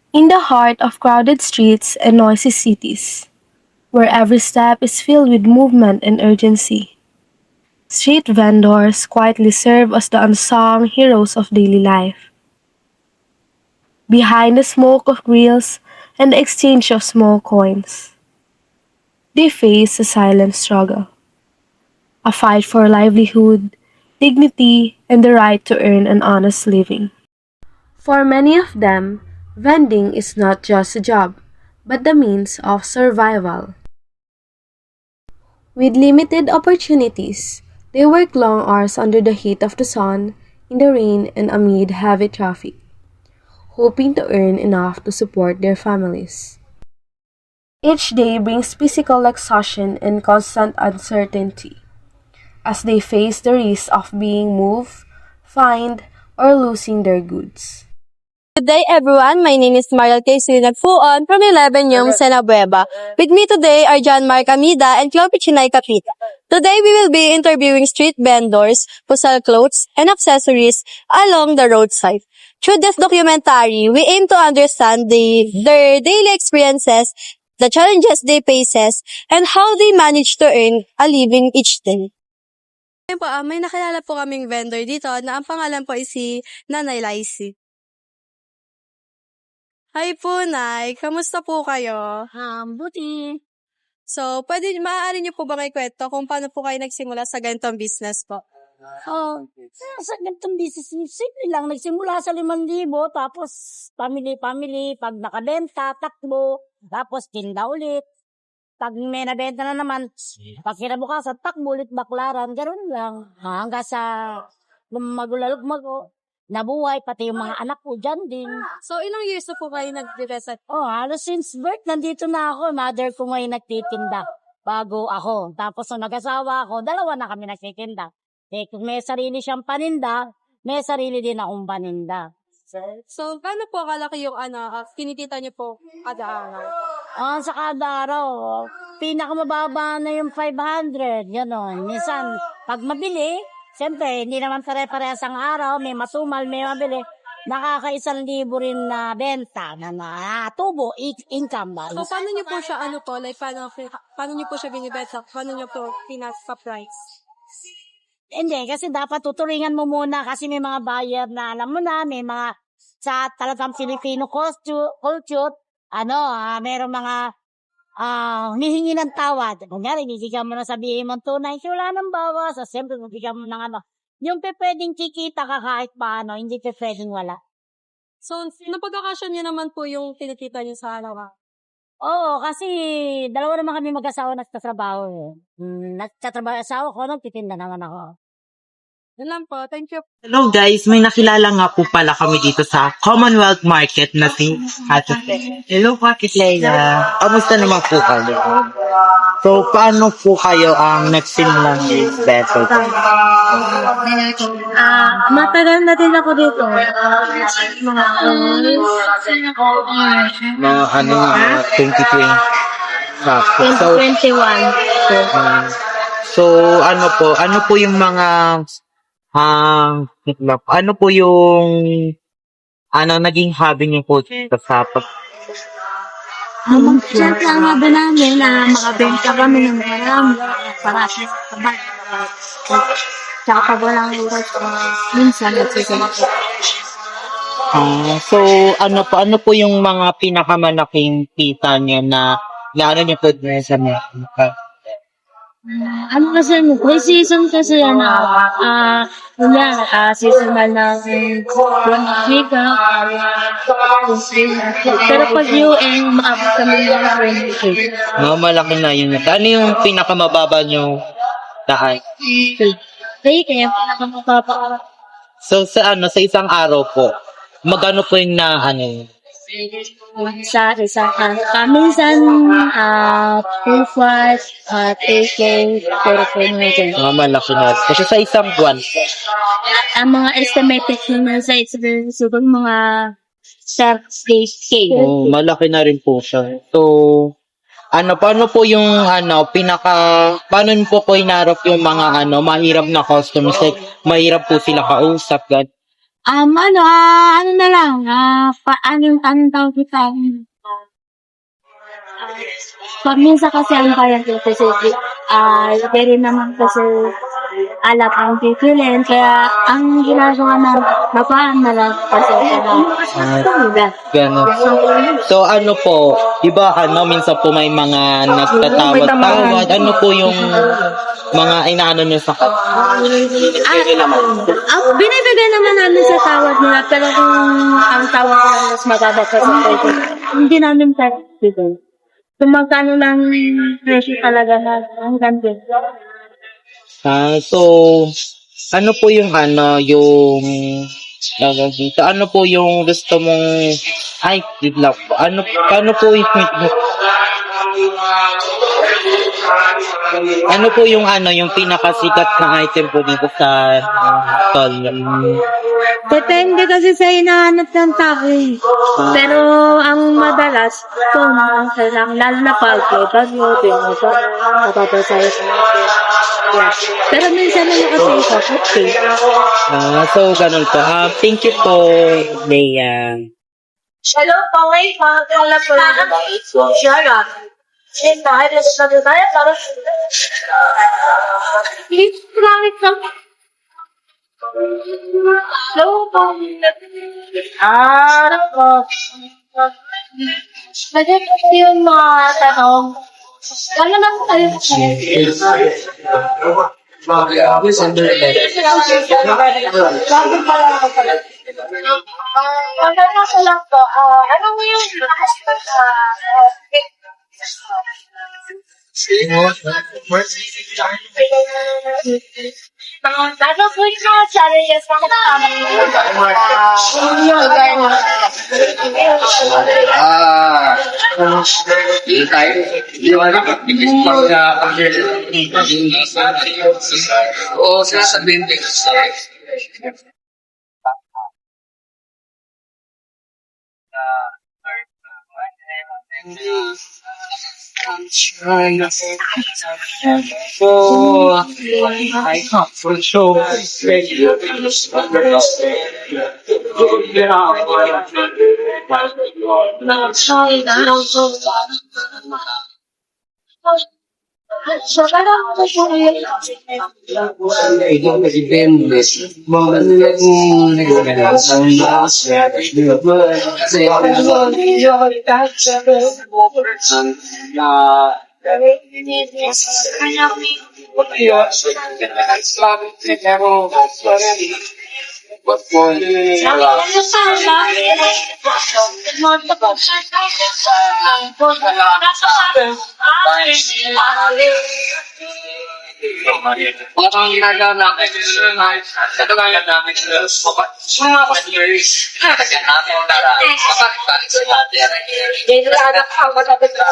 In the heart of crowded streets and noisy cities, where every step is filled with movement and urgency, street vendors quietly serve as the unsung heroes of daily life. Behind the smoke of grills and the exchange of small coins, they face a silent struggle, a fight for livelihood, dignity, and the right to earn an honest living. For many of them, vending is not just a job, but the means of survival. With limited opportunities, they work long hours under the heat of the sun, in the rain, and amid heavy traffic, hoping to earn enough to support their families. Each day brings physical exhaustion and constant uncertainty as they face the risk of being moved, fined, or losing their goods. Good day, everyone. My name is Mariel K. Nagpuon from 11 Yung Senabueva. With me today are John Mark Amida and Cleo Pichinay Capita. Today, we will be interviewing street vendors who sell clothes and accessories along the roadside. Through this documentary, we aim to understand their daily experiences, the challenges they faces, and how they manage to earn a living each day. Ngayon po, may nakilala po kaming vendor dito na ang pangalan po ay si Nanay Laisy. Hi po, Nay. Kamusta po kayo? Buti. So, maaari niyo po ba may kwento kung paano po kayo nagsimula sa ganitong business po? Sa ganitong business, simple lang. Nagsimula sa 5,000, tapos family, pag nakabenta, takbo, tapos tinda ulit. Pag may nabenta na naman, pag kinabukasan, takbo ulit, baklaran, gano'n lang. Hanggang sa magulalugmago, nabuhay, pati yung mga anak ko dyan din. So, ilang years na po kayo nag-reset? Halos since birth, nandito na ako. Mother ko ngayon nagtitinda bago ako. Tapos nung nag-asawa ako, 2 na kami nagtitinda. Kung may sarili siyang paninda, may sarili din akong paninda. So, paano po kalaki yung kinitita niyo po kada araw? Sa kada araw, pinakamababa na yung 500, gano'n. Minsan, pag mabili, siyempre, hindi naman pare-parehas ang araw, may masumal, may mabili. Nakaka-1,000 rin na benta, na tubo, income ba? So, paano niyo po siya, paano niyo po siya binibenta? Paano niyo po pinasa-price? Hindi, kasi dapat tuturingan mo muna kasi may mga buyer na alam mo na, may mga sa talagang Filipino culture, meron mga humihingi ng tawad. Kunyari, bibigyan mo na sabihin mo tunay, wala nang bawas. So, siyempre, bibigyan mo ng yung pwedeng kikita ka kahit paano, hindi pwedeng wala. So, napagkakasya niyo naman po yung kinikita niyo sa araw. Oo, kasi 2 naman kami mag-asawa nagtatrabaho. Nagtatrabaho yung asawa ko, nagtitinda naman ako. Yun lang po. Thank you. Hello guys, may nakilala nga po pala kami dito sa Commonwealth Market na si Ate Fe. Hello Ate Leila. Kamusta naman po kayo? So, paano po kayo ang nagsimulang better? Matagal na din ako dito. Mga 2020. So, 2021. so ano po yung mga ano po yung naging hobby niyo po sa Mag-chat lang nga ba namin na makabenta kami ng marami para sa kabag. Tsaka pag walang oras, minsan nagsisimula. So, ano po yung mga pinakamalaking kita niya na niyo po sa mga Kasi pre-season kasi seasonal ng Chika. Pero pag UN, maabot kami ng 20. malaki na yun. Ano yung pinakamababa niyo tahan? Kaya pinakamapapa. So, sa isang araw po, magano po yung Sa isang minsan 2.5, 3K, 4K na malaki na. Kasi sa isang buwan, ang mga estimated naman sa siguro mga 30K. malaki na rin po siya. So, paano po yung, paano po ko inarap yung mga, mahirap na customers, like, mahirap po sila kausap, Ano na lang, anong tawag kita, pag minsan kasi ang kaya ko kasi, very naman kasi alat ang pipilin, kaya ang ginagawa na mapaan na lang kasi Gano'n. So, ano po, iba, minsan po may mga nagtatawad-tawad. Ano po yung mga inaano nyo sa binibigyan naman namin sa tawad nila, pero kung ang tawad nila mas mababa pa sa pwede, hindi namin bibigyan. Kung magkano lang presyo talaga na hanggang din. So, ano po yung tawag dito, ano po yung gusto mong, wait lang po. Ano po yung, ano po yung pinakasikat na item po dito sa stall? Depende kasi sa hinahanap ng tao eh. Pero ang madalas, ito naman lang, lalo na pagyo, napapasayo. Yeah. Pero minsan naman kasi ito, okay. So, ganun po. Thank you po, Leia. Hello, Paway. Pagkala po lang. Shara. Tayo na tayo para please, promise lang. Hello, Paway. Pwede po yung mga tanong. Ano na po kayo? Pagkala ko lang po, ano mo yung ano po yung mga challenges na kasama Parang ginagawa namin katulad namin sa mga pastors kaya natin para kapag sa natin dito na anak ang matapit na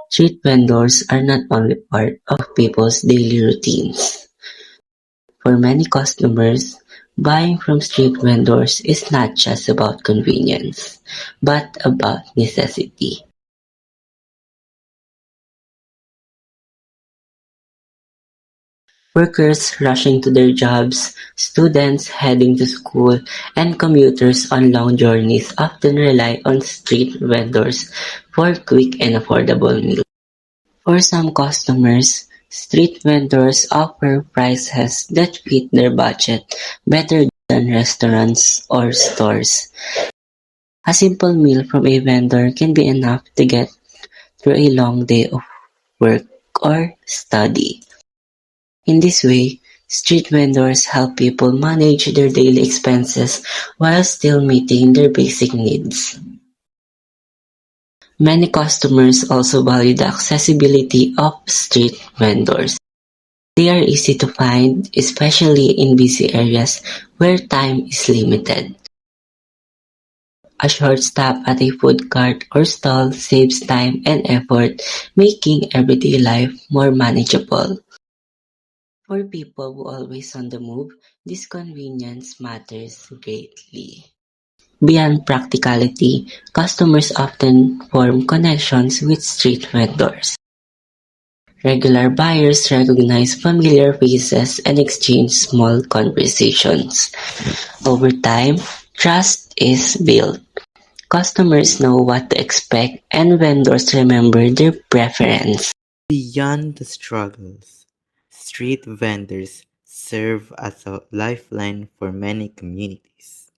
Street vendors are not only part of people's daily routines. For many customers, buying from street vendors is not just about convenience, but about necessity. Workers rushing to their jobs, students heading to school, and commuters on long journeys often rely on street vendors for quick and affordable meals. For some customers, street vendors offer prices that fit their budget better than restaurants or stores. A simple meal from a vendor can be enough to get through a long day of work or study. In this way, street vendors help people manage their daily expenses while still meeting their basic needs. Many customers also value the accessibility of street vendors. They are easy to find, especially in busy areas where time is limited. A short stop at a food cart or stall saves time and effort, making everyday life more manageable. For people who are always on the move, this convenience matters greatly. Beyond practicality, customers often form connections with street vendors. Regular buyers recognize familiar faces and exchange small conversations. Over time, trust is built. Customers know what to expect and vendors remember their preference. Beyond the struggles, street vendors serve as a lifeline for many communities.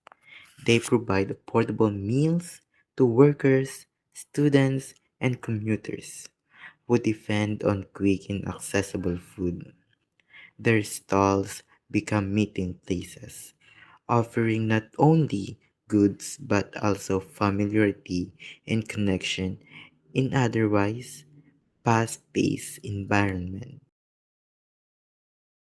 They provide affordable meals to workers, students, and commuters who depend on quick and accessible food. Their stalls become meeting places, offering not only goods but also familiarity and connection in otherwise fast-paced environment.